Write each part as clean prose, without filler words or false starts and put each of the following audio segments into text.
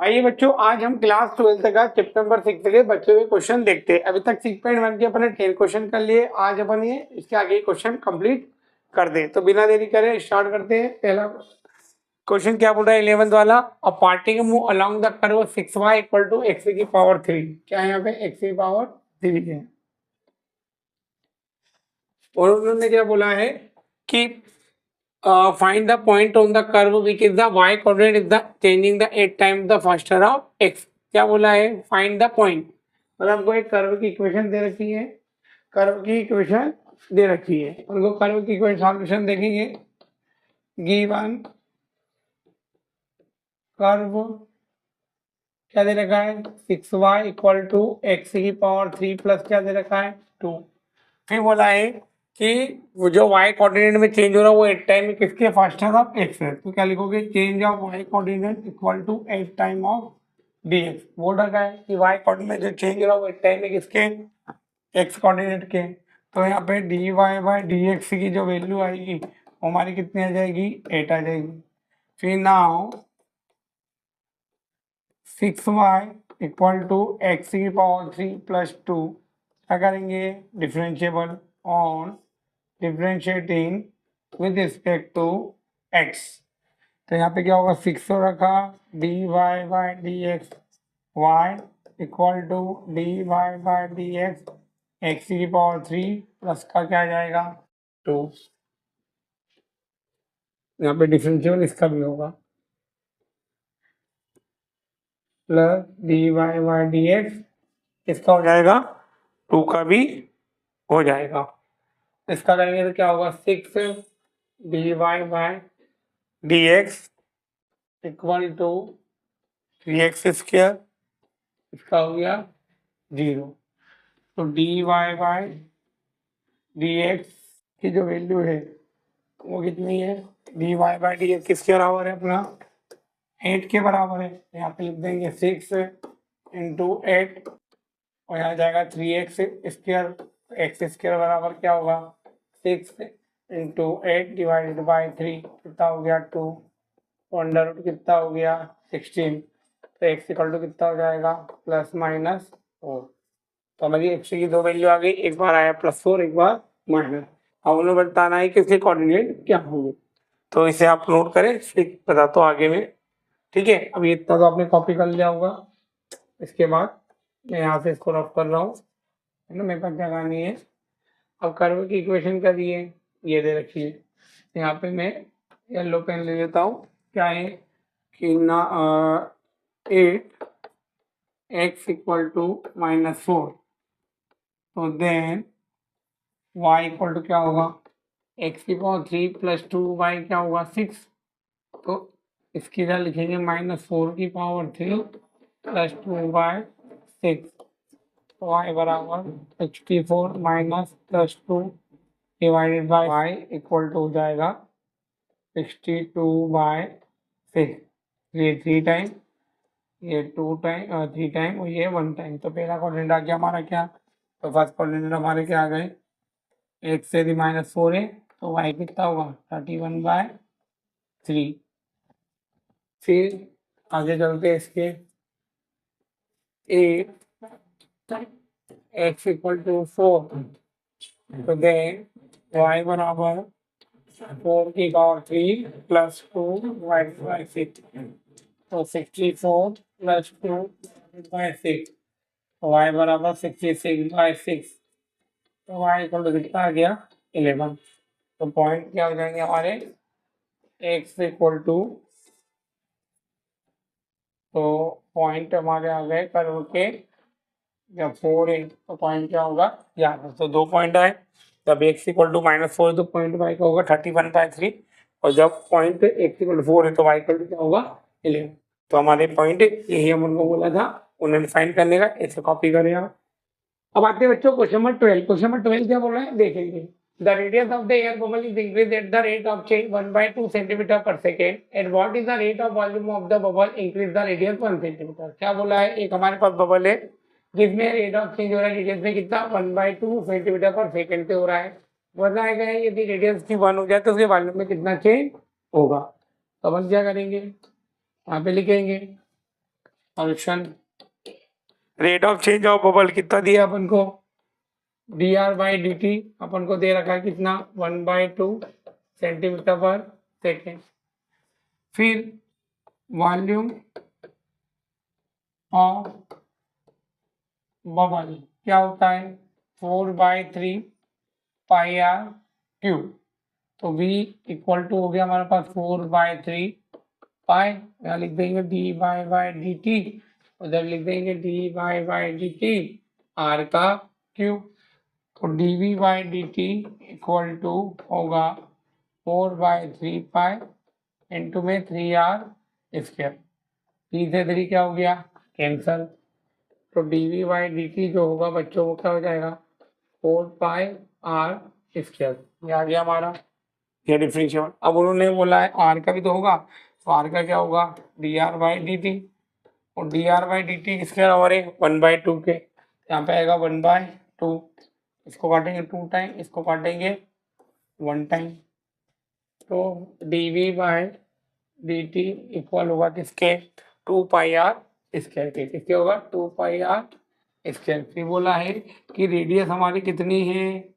आइए बच्चों, आज हम क्लास 12 का चैप्टर नंबर 6 के बच्चों के क्वेश्चन देखते हैं। अभी तक 6.1 के अपने 10 क्वेश्चन कर लिए। आज अपन ये इसके आगे क्वेश्चन कंप्लीट कर दें। तो बिना देरी करे स्टार्ट करते हैं। पहला क्वेश्चन क्या बोल रहा है 11th वाला, a particle move along the curve 6y equal to x की पावर 3। क्या है यहाँ पे x की पावर 3 है। और उन्होंने क्या बोला है कि find the point on the curve which is the y coordinate is the changing the 8 times the faster of x। क्या बोला है, find the point। मतलब हमको एक कर्व की इक्वेशन दे रखी है, कर्व की इक्वेशन दे रखी है। उनको कर्व की इक्वेशन सॉल्यूशन देखेंगे। गिवन कर्व क्या दे रखा है 6y इक्वल टू x की पावर 3 प्लस क्या दे रखा है 2। फिर बोला है कि वो जो y कोऑर्डिनेट में चेंज हो रहा है वो 8 टाइम में किसके फास्टर ऑफ x है। तो क्या लिखोगे, change of y coordinate equal to 8 time of dx। बोल रखा है कि y कोऑर्डिनेट जो चेंज हो रहा है वो 8 टाइम में किसके, x कोऑर्डिनेट के। तो यहाँ पे dy बाई dx की जो वैल्यू आएगी वो हमारी कितनी आ जाएगी, 8 आ जाएगी। फिर now 6y equal to x की पावर 3 प्लस 2 क्या करेंगे, differentiable on differentiating with respect to x। तो यहाँ पे क्या होगा, 6 हो रखा dy by dx y equal to dy by dx x की पावर 3 प्लस का क्या आ जाएगा 2। यहाँ पे डिफरेंशिएबल इसका भी होगा प्लस dy बाई dx इसका हो जाएगा 2 का भी हो जाएगा। इसका करेंगे तो क्या होगा, 6 dy by dx equal to 3x square, इसका हो गया 0। तो dy बाई dx की जो वैल्यू है वो कितनी है, dy बाई dx किसके बराबर है, अपना 8 के बराबर है। यहाँ पे लिख देंगे 6 इंटू 8 और यहाँ जाएगा 3x स्क्वायर। एक्स स्क्वायर बराबर क्या होगा, 6 इंटू 8 डिवाइडेड बाई 3 कितना हो गया 2। अंडर रूट कितना हो गया 16। तो एक्स इक्वल टू कितना हो जाएगा प्लस माइनस 4। तो हमारी एक्स की दो वैल्यू आ गई, एक बार आया +4 एक बार माइनस। अब उन्हें बताना है कि इसके कोऑर्डिनेट क्या होंगे। तो इसे आप नोट करें, फिर बता तो आगे में। ठीक है, अभी इतना तो आपने कॉपी कर लिया होगा। इसके बाद मैं यहाँ से इसको रफ कर रहा हूँ, है ना, मेरे पास जगह नहीं है। अब कर्व की इक्वेशन क्या दी है, ये दे रखी है। यहाँ पे मैं येलो पेन ले लेता हूँ। क्या है कि ना 8 x इक्वल टू -4। तो देन y इक्वल टू क्या होगा, x की पावर 3 प्लस 2y क्या होगा 6। तो इसकी जगह लिखेंगे -4 की पावर 3 प्लस 2/6। y बराबर 64 minus +2 divided by y equal to हो जाएगा 62/6। ये 3 टाइम, ये 2 टाइम, 3 टाइम और ये 1 टाइम। तो पहला कोऑर्डिनेट आ गया हमारा क्या, तो फर्स्ट कोऑर्डिनेट हमारे क्या आ गए, x से भी -4 है तो y कितना होगा 31/3। फिर आगे चलते इसके 8 x इक्वल टू 4। तो देन y बराबर 4 की पावर 3 प्लस 2 डिवाइडेड बाई 6। तो 64 प्लस 2 बाई 6, y बराबर 66/6। तो y इक्वल टू कितना आ गया 11। तो पॉइंट क्या हो जाएंगे हमारे, x इक्वल टू, तो पॉइंट हमारे आ गए कर्व के, जब 4 है तो पॉइंट क्या होगा यहाँ। तो 2 पॉइंट आए, जब x इक्वल टू -4 तो पॉइंट y का होगा 31/3 और जब पॉइंट x इक्वल टू 4 है तो y इक्वल टू क्या होगा 11। तो हमारे पॉइंट यही हम उनको बोला था उन्हें फाइंड करने का, ऐसे कॉपी करें आप। अब आते हैं बच्चों क्वेश्चन नंबर 12। क्वेश्चन नंबर 12 क्या बोल रहा है देखेंगे। The radius of the air bubble is increased at the rate of change 1/2 centimeter per second. And what is the rate of volume of the bubble increase the radius 1 centimeter। क्या बोला है, एक हमारे पास बबल है जिसमें rate of change हो रहा है रेडियस में कितना 1/2 सेंटीमीटर पर सेकंड पे हो रहा है। बताया गया है यदि रेडियस की 1 हो जाए तो उसके वॉल्यूम में कितना चेंज होगा। तो अपन क्या करेंगे, यहाँ पे लिखेंगे solution. Rate of change of bubble कितना दिया अपन को, dr/dt अपन को दे रखा है कितना, 1/2 सेंटीमीटर पर सेकेंड। फिर वॉल्यूम ऑफ बबल क्या होता है, 4/3 पाई आर क्यूब। तो v इक्वल टू हो गया हमारे पास 4/3 पाई, यहाँ लिख देंगे dy/dt, उधर लिख देंगे dy/dt r का क्यूब। तो dv/dt इक्वल टू होगा 4/3 पाई इंटू में 3r²। 3 से 3 क्या हो गया, कैंसल। तो dv/dt जो होगा बच्चों वो क्या हो जाएगा, 4πr²। ये आ गया हमारा ये डिफरेंशियल। अब उन्होंने बोला है आर का भी तो होगा, तो आर का क्या होगा, dr/dt। और dr/dt किसके बराबर है, 1/2 के। यहाँ पे आएगा 1/2, इसको काटेंगे 2 टाइम, इसको काटेंगे 1 टाइम। तो dv/dt इक्वल होगा किसके, 2πr²। किसके होगा, 2πr²। फिर बोला है कि रेडियस हमारी कितनी है,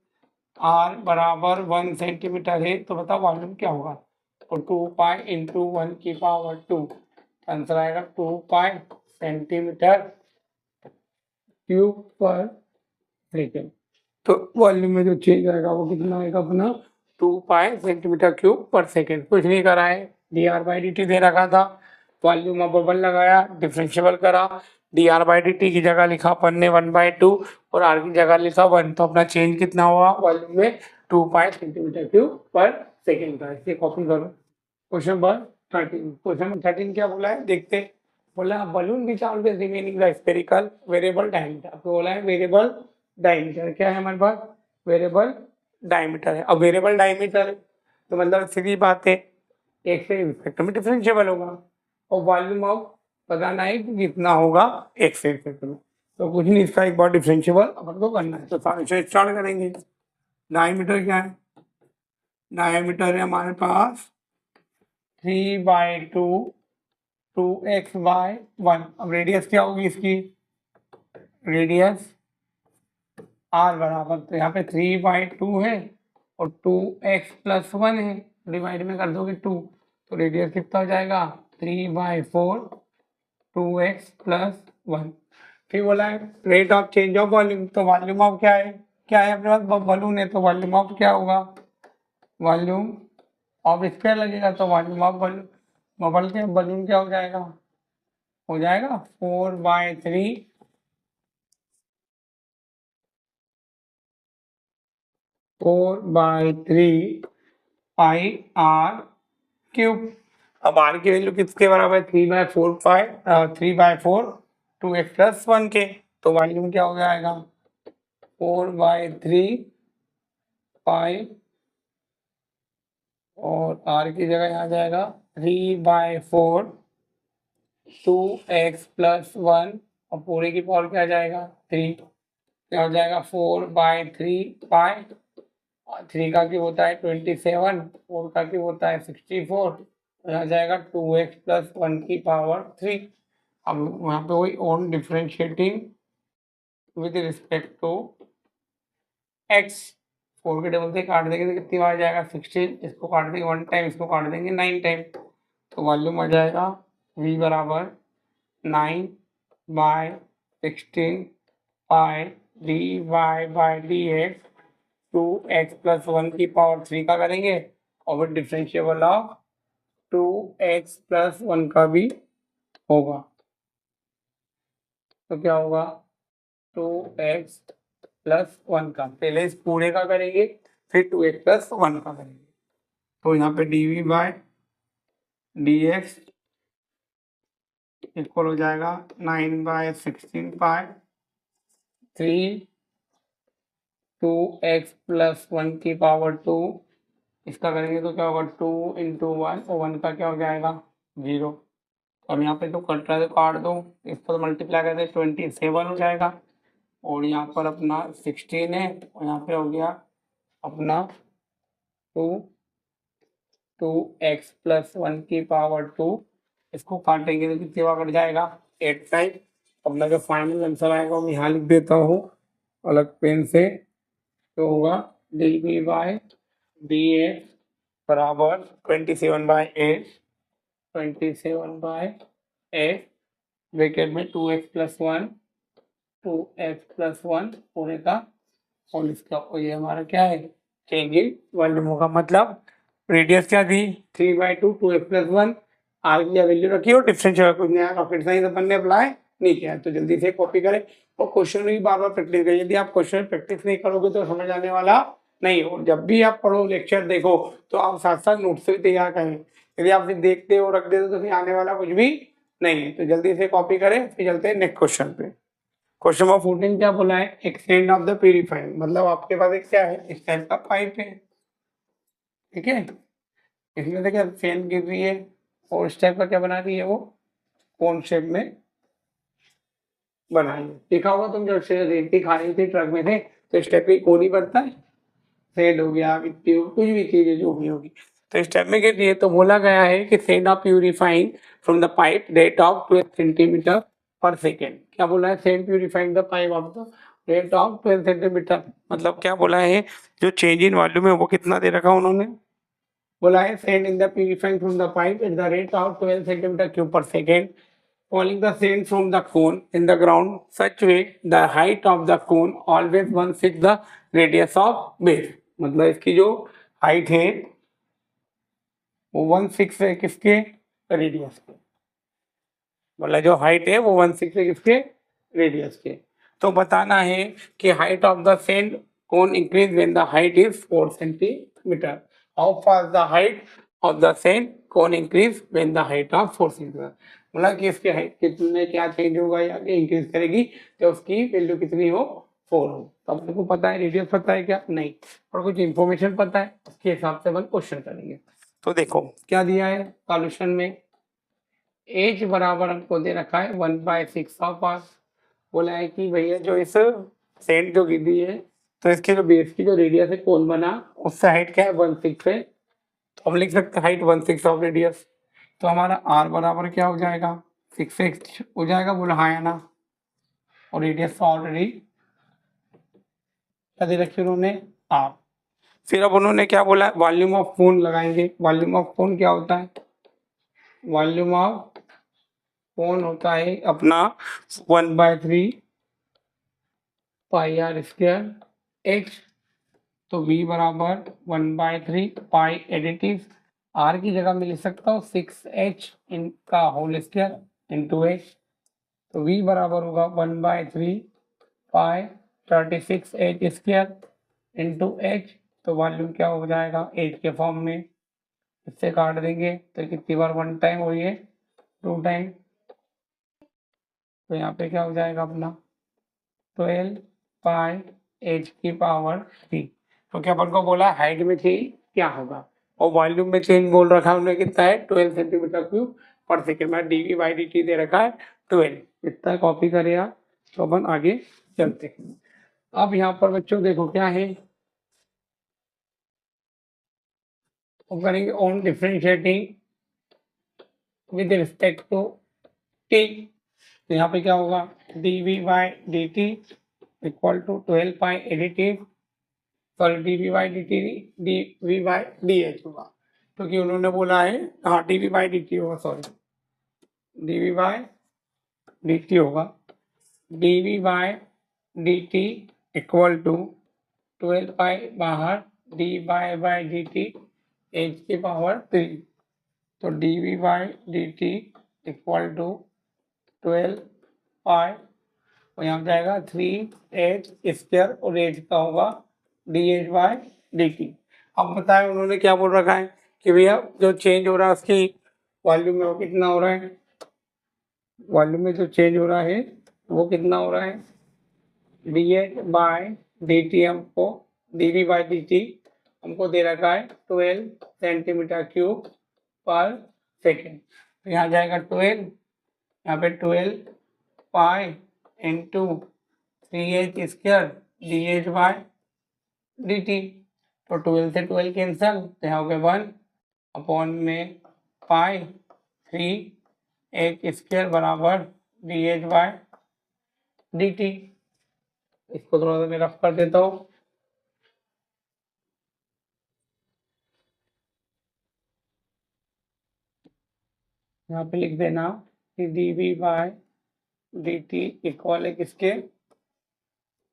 r बराबर 1 सेंटीमीटर है, तो बताओ वॉल्यूम क्या होगा। तो 2π इंटू 1 की पावर 2, आंसर आएगा 2π सेंटीमीटर क्यूब पर सेकेंड। तो वॉल्यूम में जो चेंज आएगा वो कितना आएगा अपना, 2π सेंटीमीटर क्यूब पर सेकेंड। कुछ नहीं करा है, dr/dt दे रखा था, वॉल्यूम ऑफ बबल लगाया, डिफरेंशिएबल करा, dr/dt की जगह लिखा अपन ने 1/2 और r की जगह लिखा 1। तो अपना चेंज कितना हुआ वॉल्यूम में, 2π सेंटीमीटर क्यूब पर सेकेंड का। इसे कॉपी करो। Question number 13। क्वेश्चन नंबर 13 क्या बोला है देखते। बोला balloon which always remaining the spherical variable diameter. आपको बोला है वेरिएबल डायमीटर क्या है हमारे पास, वेरिएबल डायमीटर है। अब वेरिएबल डायमीटर तो मतलब सीधी बात है, एक से रिस्पेक्ट में डिफरेंशिएबल होगा, और वॉल्यूम ऑफ बताना है कि कितना होगा एक से रिस्पेक्ट में। तो कुछ नहीं, इसका एक बार डिफरेंशिएबल अपन को करना है। तो स्टार्ट करेंगे। डायमीटर क्या है, डायमीटर है हमारे पास 3/2 2x/1। अब रेडियस क्या होगी इसकी, रेडियस r बराबर, तो यहाँ पे 3/2 है और 2x+1 है, डिवाइड में कर दोगे 2, तो रेडियस कितना हो जाएगा 3/4 2x+1। फिर बोला है rate of change of volume. तो वॉल्यूम ऑफ क्या है, क्या है अपने पास बलून है, तो वॉल्यूम ऑफ क्या होगा, वॉल्यूम ऑफ स्क्वायर लगेगा, तो वॉल्यूम ऑफ बबल के बलून क्या हो जाएगा, 4/3 पाई आर क्यूब। अब आर की वैल्यू किसके बराबर है, 3/4 2x+1 के। तो वॉल्यूम क्या हो जाएगा 4/3 पाई, और आर की जगह यहाँ जाएगा 3/4 2x+1, और पूरे की पावर क्या जाएगा 3, क्या हो जाएगा 4/3 पाई, 3 का क्यूब होता है 27, 4 का क्यूब होता है 64, तो यहाँ जाएगा 2x+1 की पावर 3। अब यहाँ पे वही on differentiating with respect to x, 4 के टेबल से काट देंगे तो कितनी बार आ जाएगा 16, इसको काट देंगे 1 टाइम, इसको काट देंगे 9 टाइम, तो वॉल्यूम आ जाएगा v बराबर 9/16 पाई dy/dx 2x+1 की पावर 3 का करेंगे, और फिर डिफरेंशिएबल ऑफ 2x+1 का भी होगा। तो क्या होगा 2x+1 का, पहले इस पूरे का करेंगे फिर 2x+1 का करेंगे। तो यहाँ पे dv/dx इक्वल हो जाएगा 9/16 पाई 3 2x+1 की पावर 2, इसका करेंगे तो क्या होगा 2 × 1, और 1 का क्या हो जाएगा 0। अब यहाँ पे तो कट रहा है तो काट दो, इस पर मल्टीप्लाई करते 27 हो जाएगा, और यहाँ पर अपना 16 है, और यहाँ पे हो गया अपना 2x+1 की पावर 2, इसको काटेंगे तो कितनी बार कट जाएगा 8 टाइम। अपना जो फाइनल आंसर आएगा वो यहाँ लिख देता हूँ अलग पेन से। तो होगा dv/dx बराबर 27/8, 27/8 ब्रैकेट में 2x+1, 2x+1 पूरे का होल स्क्वायर। और ये हमारा क्या है, चेंज इन वॉल्यूम होगा। मतलब रेडियस क्या थी 3/2, 2x+1, आर की वैल्यू रखी और डिफरेंशियल कुछ नया रॉकेट साइंस अपन ने अप्लाई नहीं किया है। तो जल्दी से कॉपी करें और क्वेश्चन भी बार बार प्रैक्टिस करें। यदि आप क्वेश्चन प्रैक्टिस नहीं करोगे तो समझ आने वाला नहीं हो। जब भी आप पढ़ो लेक्चर देखो तो आप साथ साथ नोट्स भी तैयार करें। यदि आप सिर्फ देखते हो रख देते तो फिर आने वाला कुछ भी नहीं है। तो जल्दी से कॉपी करें, फिर चलते हैं नेक्स्ट क्वेश्चन पे। क्वेश्चन नंबर 14 क्या बोला है, एक्सटेंड ऑफ द प्यूरिफायर। मतलब आपके पास एक क्या है, इस टाइप का पाइप है, ठीक है। इसमें से क्या फैन गिर रही है और इस टाइप का क्या बना रही है, वो कोन शेप में बनाई है। देखा होगा तुम जब रेती खा रही थी ट्रक में थे तो इस टाइप की कोन ही बनता है, सेंड हो गया, मिट्टी हो, कुछ भी चीज जो भी होगी तो इस टाइप में गिर रही है। तो बोला गया है कि send off purifying from the pipe rate of 12 centimetre पर सेकेंड। क्या बोला है, send purifying the pipe of the rate of 12 centimetre. मतलब क्या बोला है, जो चेंज इन वॉल्यूम है वो कितना दे रखा उन्होंने, बोला है send in the purifying from the pipe at the rate of 12 centimetre cube पर second, falling the sand from the cone in the ground such way the height of the cone always 1/6 the radius of base। मतलब इसकी जो height है वो 1/6 है किसके, radius के। मतलब जो हाइट है वो 1/6 है किसके, रेडियस के। तो बताना है कि height of the send cone increase when the height is 4 centimetre. How fast the height of the send cone increase when the height of 4 centimetre. मतलब कि इसकी हाइट कितने क्या चेंज होगा या इंक्रीज करेगी जब उसकी वैल्यू कितनी हो, 4 हो। तो अपन को पता है रेडियस पता है क्या, नहीं, और कुछ इंफॉर्मेशन पता है उसके हिसाब से अपन क्वेश्चन करेंगे। तो देखो क्या दिया है सॉल्यूशन में, एच बराबर हमको दे रखा है 1/6 ऑफ आर। बोला है कि भैया जो इस सेंट जो गिरी है तो इसके जो बेस की जो रेडियस है कोन बना उससे हाइट क्या है 1/6 है। तो हम लिख सकते हैं हाइट 1/6 ऑफ रेडियस। तो हमारा आर बराबर क्या हो जाएगा 6x हो जाएगा, बोला हाँ या ना। और रेडियस ऑलरेडी क्या दे रखी उन्होंने, आर। फिर अब उन्होंने क्या बोला, वॉल्यूम ऑफ कोन लगाएंगे। वॉल्यूम ऑफ कोन क्या होता है, वॉल्यूम ऑफ कोन होता है अपना 1/3 पाई आर स्क्वायर एक्स। तो v बराबर 1/3 पाई एडिटिव r की जगह मैं लिख सकता हूँ 6h इनका होल स्क्वायर इंटू h। तो v बराबर होगा 1/3 पाई 36h स्क्वायर इंटू h। तो वॉल्यूम क्या हो जाएगा h के फॉर्म में, इससे काट देंगे तो कितनी बार 1 टाइम और ये 2 टाइम। तो यहाँ पे क्या हो जाएगा अपना 12 पाई h की पावर 3। तो क्या अपन को बोला हाइट में चेंज क्या होगा और वॉल्यूम में चेंज बोल रखा है उन्होंने कितना है 12 सेंटीमीटर क्यूब पर सेकेंड में dv/dt दे रखा है 12। इतना कॉपी करें आप तो अपन आगे चलते हैं। अब यहाँ पर बच्चों देखो क्या है, वो करेंगे on differentiating with respect to t। तो यहाँ पे क्या होगा dv/dt equal to 12 pi additive sorry dv/dt होगा क्योंकि उन्होंने बोला है, हाँ dv/dt होगा, सॉरी dv/dt होगा। dv/dt इक्वल टू 12 पाई बाहर dy/dt h की पावर 3। तो dv/dt इक्वल टू 12 पाई और यहाँ जाएगा 3h स्क्वायर और h का होगा dh/dt। अब बताएं उन्होंने क्या बोल रखा है कि भैया जो चेंज हो रहा है उसकी वॉल्यूम में वो कितना हो रहा है, वॉल्यूम में जो चेंज हो रहा है वो कितना हो रहा है dh/dt हमको dv/dt हमको दे रखा है 12 सेंटीमीटर क्यूब पर सेकेंड। तो यहाँ जाएगा 12, यहाँ पे 12 pi into 3h square dh/dt। तो 12 से 12 कैंसल तो यहाँ हो गया 1 अपॉन में पाई 3h स्क्वायर बराबर D H by D T. इसको थोड़ा सा मैं रफ कर देता हूँ। यहाँ पे लिख देना कि D V by D T equal है किसके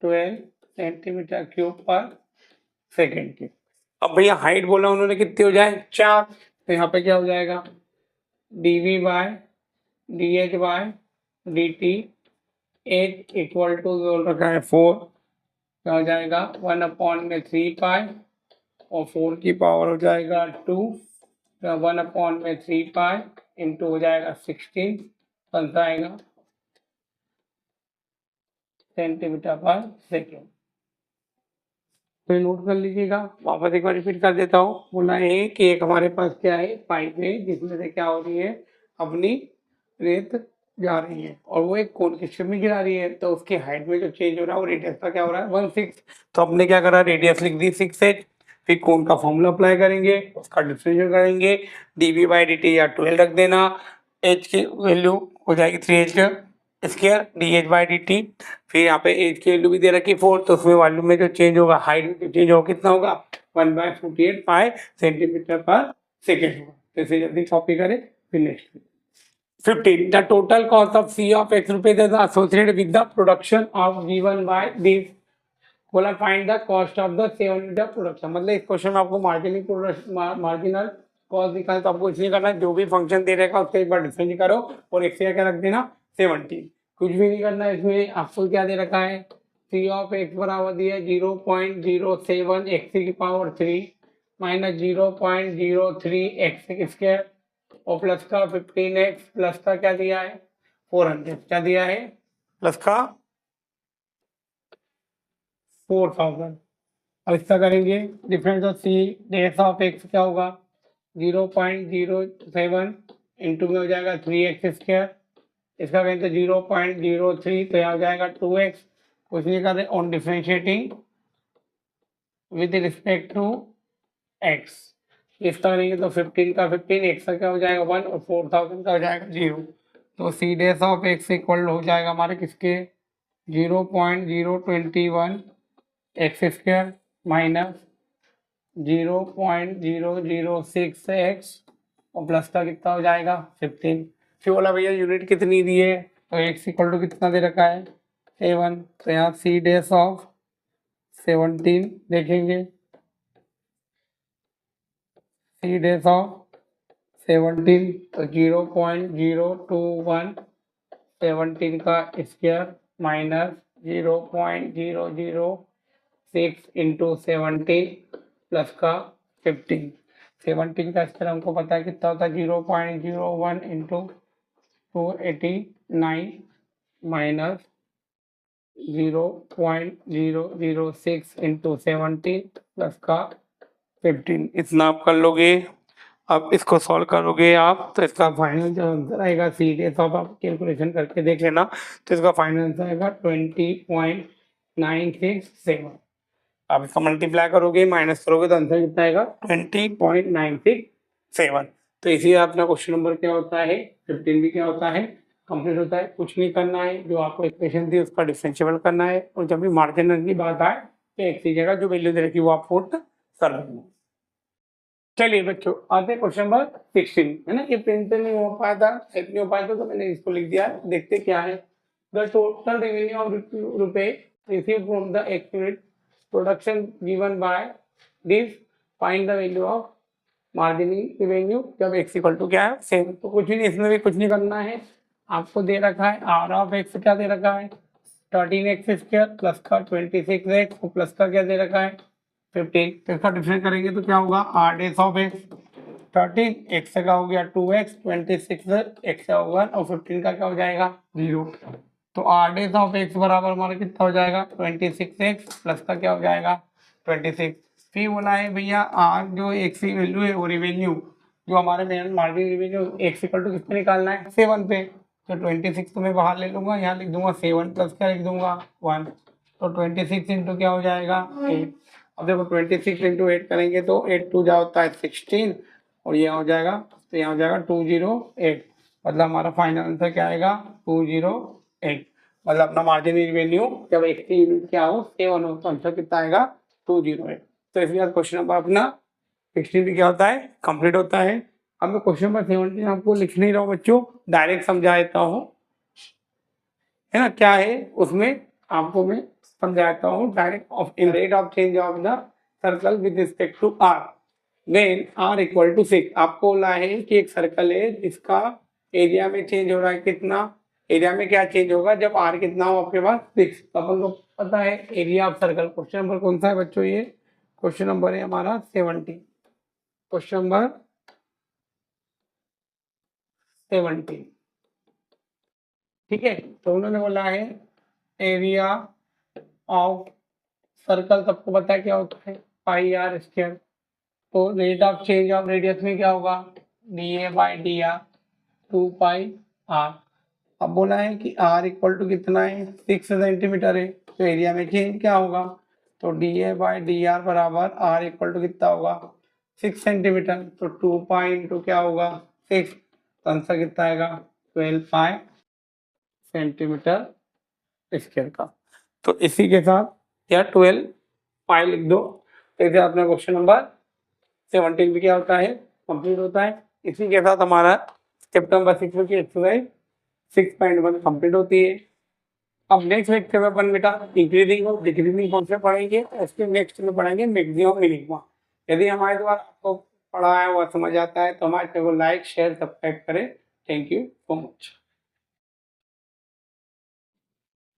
12 सेंटीमीटर क्यूब पर सेकेंड की। अब भैया हाइट बोला उन्होंने कितनी हो जाए 4, तो यहाँ पे क्या हो जाएगा D V by D H by D T 8 equal to बोल रखा है 4, क्या हो जाएगा 1/3 पाई और 4 की पावर हो जाएगा 2, 1/3 पाई इंटू हो जाएगा 16, बनता आएगा सेंटीमीटर पर सेकेंड। तो नोट कर लीजिएगा, वापस एक बार रिपीट कर देता हूँ। बोला है कि एक हमारे पास क्या है पाइप है जिसमें से क्या हो रही है अपनी रेत जा रही है और वो एक कोन की शेप में गिरा रही है, तो उसकी हाइट में जो चेंज हो रहा है वो रेडियस का क्या हो रहा है 1/6। तो हमने क्या करा रेडियस लिख दी 6h, फिर कोन का फॉर्मूला अप्लाई करेंगे, उसका डिफरेंशियल करेंगे, dv बाई डी टी या 12 रख देना, h की वैल्यू हो जाएगी 3h square dh by D T. फिर यहाँ पे एज की वैल्यू भी दे रखी 4, तो उसमें वॉल्यूम में जो चेंज होगा हाइट में चेंज होगा कितना होगा 1/48 पाई सेंटीमीटर पर सेकेंड होगा। तो इसे जल्दी कॉपी करें। फिर next 15 the total cost of C of x rupees is associated with the production of given by this। बोला find the cost of the 7 meter production. मतलब इस क्वेश्चन में आपको मार्जिनल कॉस्ट दिखाना, तो आपको इसलिए करना है जो भी फंक्शन दे रहेगा उसके एक बार डिफरेंस करो और एक से क्या रख देना 70। कुछ भी नहीं करना है इसमें, आपको क्या दे रखा है सी ऑफ एक्स बराबर दिया 0.07 एक्स की पावर 3 माइनस 0.03 एक्स स्क्वायर और प्लस का 15x प्लस का क्या दिया है 400, क्या दिया है प्लस का 4000। अब इसका करेंगे difference of C dash of X क्या होगा 0.07 इंटू में हो जाएगा 3x स्क्वायर, इसका करें तो 0.03, तो यहाँ हो जाएगा 2x। कुछ नहीं कर रहे on differentiating with respect to x। इसका करेंगे तो 15 का 15, एक्स का क्या हो जाएगा 1 और 4000 का हो जाएगा 0। तो सी डेस ऑफ एक्स इक्वल हो जाएगा हमारे किसके 0.021 एक्स स्क्वायर माइनस 0.006 एक्स और प्लस का कितना हो जाएगा 15। फिर बोला भैया यूनिट कितनी दी है, तो एक्स इक्वल टू कितना दे रखा है 7, तो यहाँ सी डेस ऑफ 17 देखेंगे, सी डेस ऑफ 17 तो 0.021 17 का स्क्वायर माइनस 0.006 इंटू 17 प्लस का 15। 17 का स्क्वायर हमको पता है कितना होता है 0.01 इंटू 289 माइनस 0.006 इंटू 17 प्लस का 15। इतना आप कर लोगे। अब इसको सॉल्व करोगे आप तो इसका फाइनल जो आंसर आएगा सीधे तो आप कैलकुलेशन करके देख लेना, तो इसका फाइनल आंसर आएगा 20.967। आप इसका मल्टीप्लाई करोगे माइनस करोगे तो आंसर कितना आएगा 20.967। तो इसी अपना क्वेश्चन नंबर क्या होता है 15 भी क्या होता है कंप्लीट होता है। कुछ नहीं करना है, जो आपको इक्वेशन थी उसका डिफरेंशिएबल करना है और जब भी मार्जिनल की बात आए तो एक ही जगह जो वैल्यू दे रखी वो आप पुट कर देना। चलिए बच्चों आते क्वेश्चन नंबर 16 है ना, ये प्रिंट नहीं हो पाया था, टाइप नहीं हो पाया था तो मैंने इसको लिख दिया। देखते क्या है द टोटल रेवेन्यू ऑफ रुपए receive from the x unit production given by this, find the value of marginal revenue जब एक्स इक्वल टू क्या है सेम। तो कुछ भी नहीं, इसमें भी कुछ नहीं करना है, आपको दे रखा है आर ऑफ एक्स क्या दे रखा है 13x स्क्वायर प्लस का 26x और प्लस का क्या दे रखा है 15। तो इसका डिफरेंस करेंगे तो क्या होगा R dash of X 13 X का हो गया 2x 26 एक्स का होगा और 15 का क्या हो जाएगा 0। तो आर डेस ऑफ एक्स बराबर हमारा कितना हो जाएगा 26x प्लस का क्या हो जाएगा 26। फिर बोला है भैया आर जो एक्स की वैल्यू है वो रिवेन्यू जो हमारे main margin revenue X equal to किस पे निकालना है 7 पे। तो 26 तो मैं बाहर ले लूंगा, यहाँ लिख दूंगा 7 प्लस क्या लिख दूंगा 1, तो 26 इंटू क्या हो जाएगा 8। अब देखो 26 इंटू 8 करेंगे तो 8 2 जा होता है 16 और ये हो जाएगा तो यहाँ हो जाएगा 208। मतलब हमारा फाइनल आंसर क्या आएगा 208। मतलब अपना मार्जिनल वैल्यू जब x की यूनिट क्या हो 7 हो तो आंसर कितना आएगा 208। तो इसके बाद क्वेश्चन नंबर अपना 16 भी क्या होता है कंप्लीट होता है। अब मैं क्वेश्चन नंबर 17 आपको लिख नहीं रहा हूँ बच्चों, डायरेक्ट समझा देता हूँ, है ना। क्या है उसमें आपको मैं समझाता हूँ direct. Of in rate of change of the circle with respect to r when r equal to 6। आपको बोला है कि एक सर्कल है जिसका एरिया में चेंज हो रहा है कितना, एरिया में क्या चेंज होगा जब r कितना हो आपके पास 6। तो अपन को पता है area of circle. Question number कौन सा है बच्चों, ये क्वेश्चन नंबर है हमारा 70। क्वेश्चन नंबर 70, ठीक है। तो उन्होंने बोला है एरिया ऑफ सर्कल, सबको पता है क्या होता है पाई आर स्क्वायर। तो rate of change of radius में क्या होगा D A by D R 2 pi R. अब बोला है कि आर इक्वल टू कितना है 6 सेंटीमीटर है, तो एरिया में चेंज क्या होगा, तो D A by D are बराबर आर इक्वल टू कितना होगा 6 सेंटीमीटर। तो 2 पाई इंटू क्या होगा 6, तो आंसर कितना आएगा 12 पाई सेंटीमीटर स्क्वायर का। तो इसी के साथ या 12 पाई लिख दो। तो इसे अपना क्वेश्चन नंबर 17 भी क्या होता है कंप्लीट होता है। इसी के साथ हमारा चैप्टर नंबर 6 की एक्सरसाइज 6.1 कंप्लीट होती है। अब नेक्स्ट लेक्चर में अपन बेटा इंक्रीजिंग और डिक्रीजिंग कौन से पढ़ेंगे, इसके नेक्स्ट में पढ़ेंगे मैक्सिमम मिनिमम। यदि हमारे द्वारा आपको पढ़ाया हुआ समझ आता है तो हमारे चैनल को लाइक शेयर सब्सक्राइब करें। Thank you so much.